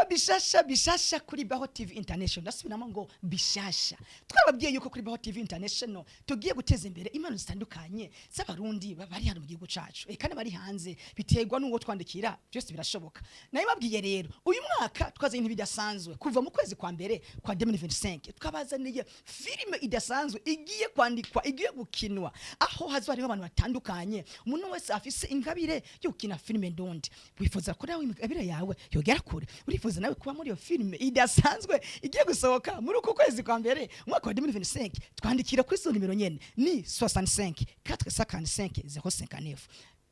bishasha kuri Baho TV International. Ndasubiramo ngo bishasha. Twababwiye yuko kuri Baho TV International tugiye guteza imbere impano zitandukanye z'abarundi bari hano mu gihugu cacu. Kandi bari hanze biterwa n'uwo twandikira byose birashoboka. Nayo babwiye rero uyu mwaka twaze ibintu bidasanzwe kuva mu kwezi kwa mbere kwa 2025 twabazaniye filime idasanzwe igiye kwandikwa igiye gukinwa aho hazariho abantu batandukanye. Umuntu wese afise ingabire yo gukina filime ndondi. Wifuza ko nawe ingabire yawe yogera kure. Urifuza nawe kuba muri iyo filime idasanzwe igiye gusohoka muri uko kwezi kwa mbere umwaka wa 2025 twandikira kuri so nimero nyene ni 65 455 059.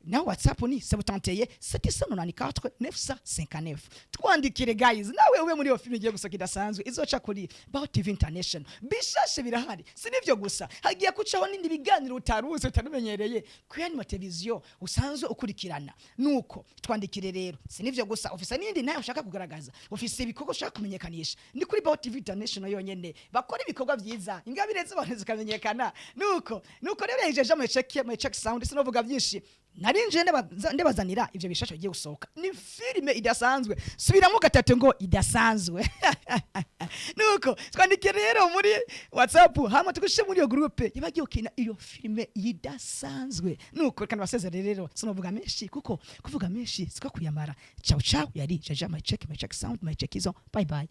Na WhatsApp ni 71 794 959. Twandikire guys, nawe ube muri iyo filime igiye gusohoka idasanzwe izoca kuri Baho TV International. Bishashe birahari. Sinivyo gusa. Hagiye kucaho n'indi biganiro utaruzi utanumenyereye ku yani televiziyo usanzwe ukurikirana. Nuko twandikire rero. Sinivyo gusa ofisa n'indi nayo ushaka kugaragaza. Ofisa ibikorwa ushaka kumenyekanisha. Ni kuri Baho TV International yonyene. Bakora ibikorwa byiza. Ingabire z'abantu zikamenyekana. Nuko rero yejeje mu check sound sinovuga byinshi. Narinje ndebazanira ivyo bishasho bigiye gusohoka. Ni filime idasanzwe. Subiramo gatatu ngo idasanzwe. Nuko twandike rero muri WhatsApp hama tukushe muri iyo groupe yabagiye ukina iyo filime idasanzwe. Nuko kandi basezere rero sinovuga menshi kuko kuvuga menshi siko kuyamara. Ciao ciao yari jaja my check sound my check izo. Bye bye.